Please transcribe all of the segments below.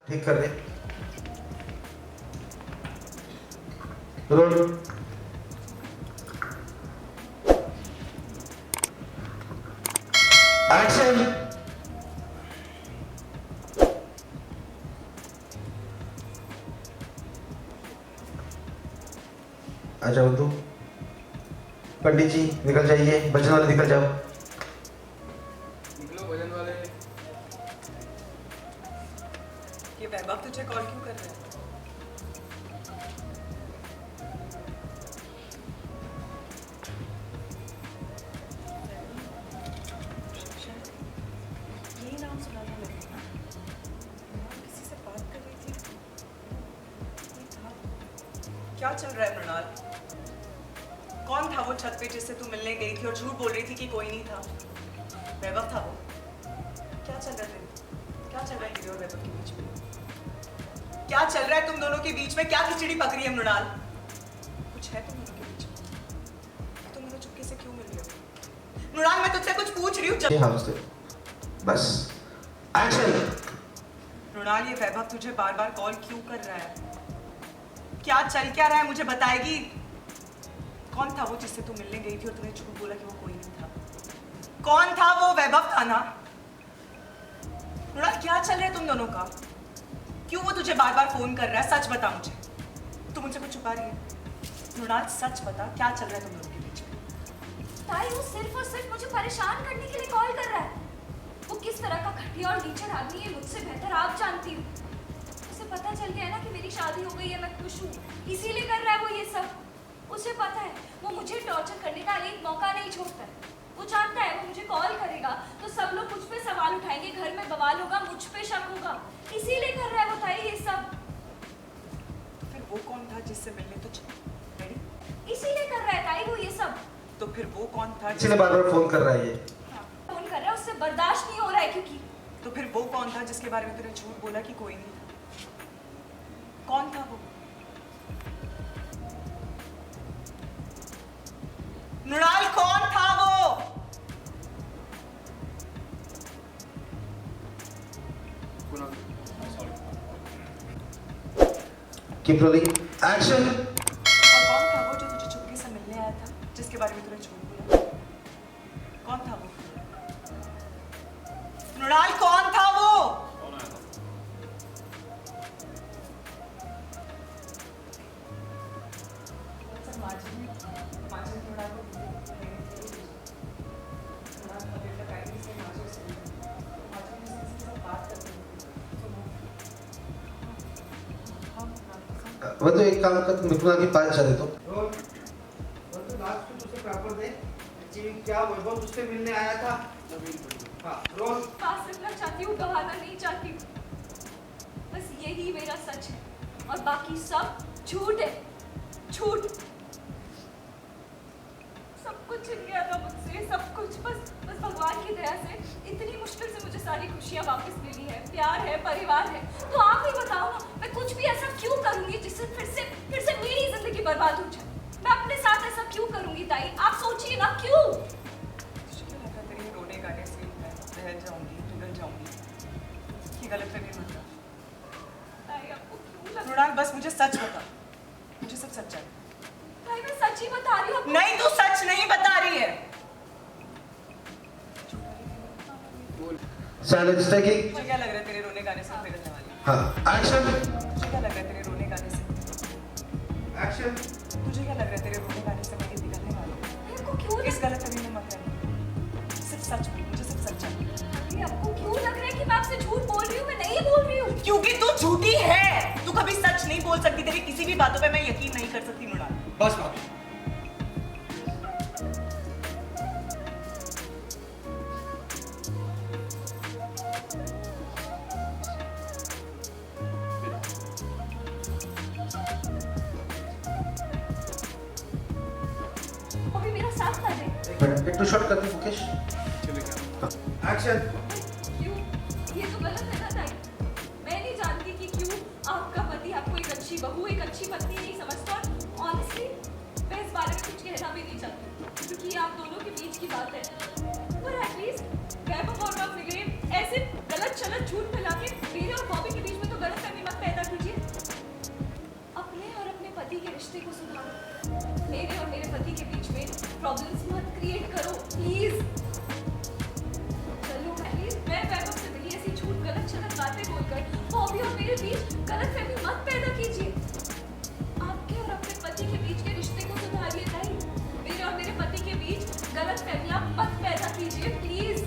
ठीक कर दे। Role. Action. आ जाओ तू। पंडित जी निकल जाइए, भजन वाले निकल जाओ। निकलो भजन वाले। ये वैभव तुझे कॉल क्यों कर रहा है? यही नाम सुना था मैंने। किसी से बात कर रही थी। ये था। क्या चल रहा है मृणाल? कौन था वो छत पे जिससे तू मिलने गई थी और झूठ बोल रही थी कि कोई नहीं था? वैभव था वो? क्या चल रहा है? क्या चल रहा है तेरे और वैभव के बीच में? क्या चल रहा है तुम दोनों के बीच में? क्या खिचड़ी पक रही है मृणाल? कुछ है तुम दोनों के बीच में? तुम दोनों चुपके से क्यों मिल रहे हो? मृणाल मैं तुझसे कुछ पूछ रही हूँ। हाँ उससे बस। एक्शन। मृणाल ये वैभव तुझे बार बार कॉल क्यों कर रहा है? क्या चल क्या रहा है मुझे बताएगी? कौन था वो जिससे तू मिलने गई थी और तूने झूठ बोला कि वो कोई नहीं था? कौन था वो? वैभव था ना? मृणाल क्या चल रहा है तुम दोनों का? क्यों वो तुझे बार बार फोन कर रहा है? सच बता मुझे। तू मुझसे कुछ छुपा रही है? मृणाल सच बता क्या चल रहा है तुम दोनों के बीच में? ताई वो सिर्फ और सिर्फ मुझे परेशान करने के लिए कॉल कर रहा है। वो किस तरह का घटिया और नीचर आदमी है मुझसे बेहतर आप जानती हो। उसे पता चल गया है ना कि मेरी शादी हो गई है, मैं खुश हूँ, इसीलिए कर रहा है वो ये सब। उसे पता है वो मुझे टॉर्चर करने का एक मौका नहीं छोड़ता है। वो जानता है वो मुझे कॉल करेगा तो सब लोग मुझ पे सवाल उठाएंगे, घर में बवाल होगा, मुझ पे शक होगा, इसीलिए कर रहा है वो ताई ये सब। तो फिर वो कौन था जिससे मिलने तुझे रेडी? इसीलिए कर रहा है ताई वो ये सब। तो फिर वो कौन था इसलिए बार बार फोन कर रहा है ये। फोन कर रहा है, उससे बर्दाश्त नहीं हो रहा है क्योंकि। तो फिर वो कौन था जिसके बारे में तूने झूठ बोला कि कोई नहीं था? कौन था वो? मृणाल कौन था वो? कुणाल। Keep rolling. एक्शन। और कौन था वो जो तुझे चुपके से मिलने आया था जिसके बारे में तूने झूठ बोला? कौन था वो? मृणाल कौन था वो? वो तो एक काम कर, मिथुना के पास चले तो। रोल। और तो लास्ट में उसे पेपर दे। एक्चुअली क्या वैभव उससे मिलने आया था? हाँ रोल। पास रखना चाहती हूँ, गवाना नहीं चाहती हूँ। बस यही मेरा सच है और बाकी सब झूठ है, झूठ। सब कुछ छिन गया था मुझसे, सब कुछ। बस भगवान की दया से इतनी मुश्किल से मुझे सारी खुशियाँ वापस मिली है, प्यार है, परिवार है। तो आप ही बताओ ना, मैं कुछ भी ऐसा क्यों करूंगी जिससे फिर से मेरी जिंदगी बर्बाद हो जाए? मैं अपने साथ ऐसा क्यों करूंगी ताई? आप सोचिए ना, क्यों? तेरे रोने गाने से मैं बह जाऊंगी, पिघल जाऊंगी। ये गलत फहमी मत कर। ताई आपको क्यों लग मृणाल बस मुझे सच बता। मुझे सब सच है। ताई मैं सच ही बता रही हूँ। नहीं तू सच नहीं बता रही है। Silence taking. तुझे क्या लग रहा है तेरे रोने गाने से मैं पिघलने वाली हूँ? हाँ एक्शन। तुझे क्या लग रहा है तेरे रोने गाने से? एक्शन। तुझे क्या लग रहा है तेरे रोने गाने से मैं पिघलने वाली हूँ? आपको क्यों इस गलत फहमी में मत रहना। सिर्फ सच बोल, मुझे सिर्फ सच चाहिए। आपको क्यों लग रहा है कि मैं आपसे झूठ बोल रही हूँ? मैं नहीं बोल रही हूँ। क्योंकि तू झूठी है। तू कभी सच नहीं बोल सकती। तेरी किसी भी बातों पे मैं यकीन नहीं कर सकती मृणाल। बस भाभी। अभी मेरा साथ ना दे। एक तो शॉट करते मुकेश। चले क्या? एक्शन। क्यों? ये तो गलत है ना ताई। मैं नहीं जानती कि क्यों आपका पति आपको एक अच्छी बहू, एक अच्छी पत्नी नहीं समझता। और ऑनेस्टली मैं इस बारे में कुछ कहना भी नहीं चाहती क्योंकि ये आप दोनों के बीच की बात है। पर एटलीस्ट वैभव और मैं मिले, ऐसे गलत झूठ फैला के मेरे और बॉबी के बीच में तो गलत क्रिएट करो प्लीज। चलो प्लीज, मैं वैभव से मिली, ऐसी झूठ गलत शलत बातें बोलकर बॉबी और मेरे बीच गलतफहमी मत पैदा कीजिए। आपके और अपने पति के बीच के रिश्ते को सुधारिए ताई। मेरे और मेरे पति के बीच गलतफहमियां मत पैदा कीजिए प्लीज।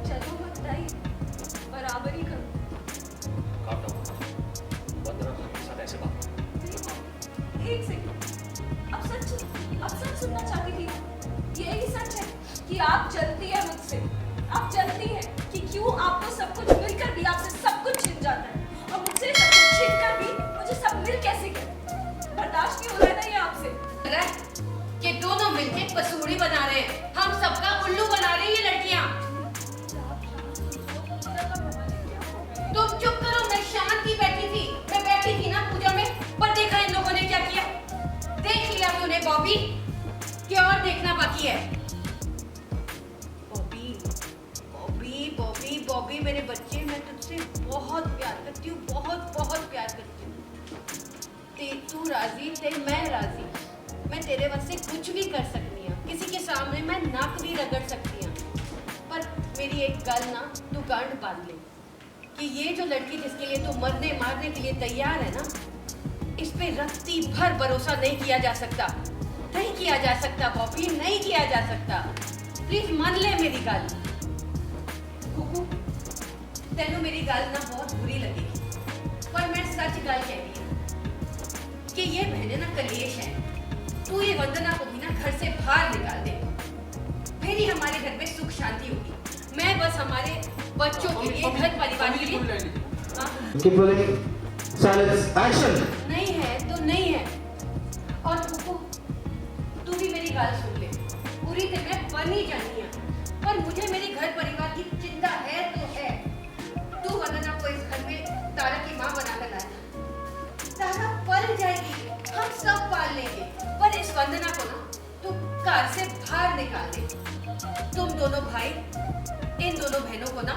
चलो मत ताई, बराबरी करो। काम ना होगा वंदना के साथ ऐसे बात एक सेकंड, अब सच सुनना चाहती थी ना? यही सच है कि आप जलती है मुझसे। आप जलती है कि क्यों आपको सब कुछ मिलकर भी आपसे सब कुछ छिन जाता है, और मुझसे सब कुछ छिन कर भी मुझे सब मिल कैसे गए? बर्दाश्त नहीं हो रहा है ना ये आपसे? कि दोनों मिलके पसूड़ी बना रहे हैं, हम सबका उल्लू बना रही है ये लड़कियां। तुम चुप करो, मैं शांति बैठी थी, मैं बैठी थी ना पूजा में, पर देखा इन लोगों ने क्या किया? देख लिया तूने बॉबी, क्या और देखना बाकी है? बॉबी बॉबी बॉबी बॉबी मेरे बच्चे, मैं तुझसे बहुत प्यार करती हूँ, बहुत बहुत प्यार करती हूँ। तू राजी थे, मैं राजी। मैं तेरे वास्ते कुछ भी कर सकती हूँ, किसी के सामने मैं नाक भी रगड़ सकती हूँ, पर मेरी एक गल ना तू गांठ बांध ले कि ये जो लड़की जिसके लिए तू मरने मारने के लिए तैयार है ना, इस पे रत्ती भर भरोसा नहीं किया जा सकता, नहीं किया जा सकता बॉबी, नहीं किया जा सकता। प्लीज मान ले मेरी गल। कुकू, तेनू मेरी गल ना बहुत बुरी लगेगी, पर मैं सच गल कह रही हूँ कि ये बहने ना कलेश है। तू ये वंदना को भी ना घर से बाहर निकाल दे, फिर ही हमारे घर में सुख शांति होगी। मैं बस हमारे बच्चों के लिए, घर परिवार के लिए। हाँ? Keep rolling. Silence. Action. नहीं है तो नहीं है। और कुकू, तू भी मेरी बात सुन ले, पूरी तरह बनी जानी है, पर मुझे मेरे घर परिवार की चिंता है तो है। तू वंदना को इस घर में तारा की माँ बना कर लाया, तारा पल जाएगी, हम सब पाल लेंगे, पर इस वंदना को ना तू घर से बाहर निकाल दे। तुम दोनों भाई इन दोनों बहनों को ना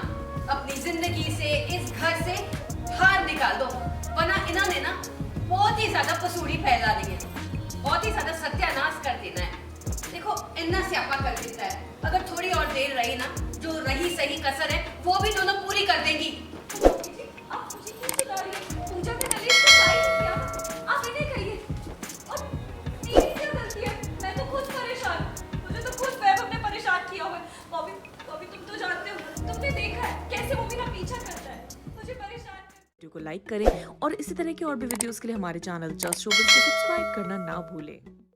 अपनी जिंदगी से, इस घर से बाहर निकाल दो, वरना इन्होंने ना बहुत ही ज्यादा पसूड़ी फैला दी है, बहुत ही ज्यादा सत्यानाश कर देना है। देखो इतना स्यापा कर देता है, अगर थोड़ी और देर रही ना, जो रही सही कसर है वो भी दोनों पूरी कर देंगी। आप मुझे क्यों चिल्ला रही हैं? पूजा के नलेश को साई है क्या? आप इन्हें कहिए। और मेरी क्या गलती है? मैं तो खुद परेशान, मुझे तो खुद वैभव ने परेशान किया हुआ है। बॉबी तुम तो जानते हो, तुमने देखा है कैसे वो मेरा पीछा करता है, मुझे परेशान। वीडियो को लाइक करें और इसी तरह के और भी वीडियोस के लिए हमारे चैनल जस्ट शोबिज़ को सब्सक्राइब करना ना भूलें।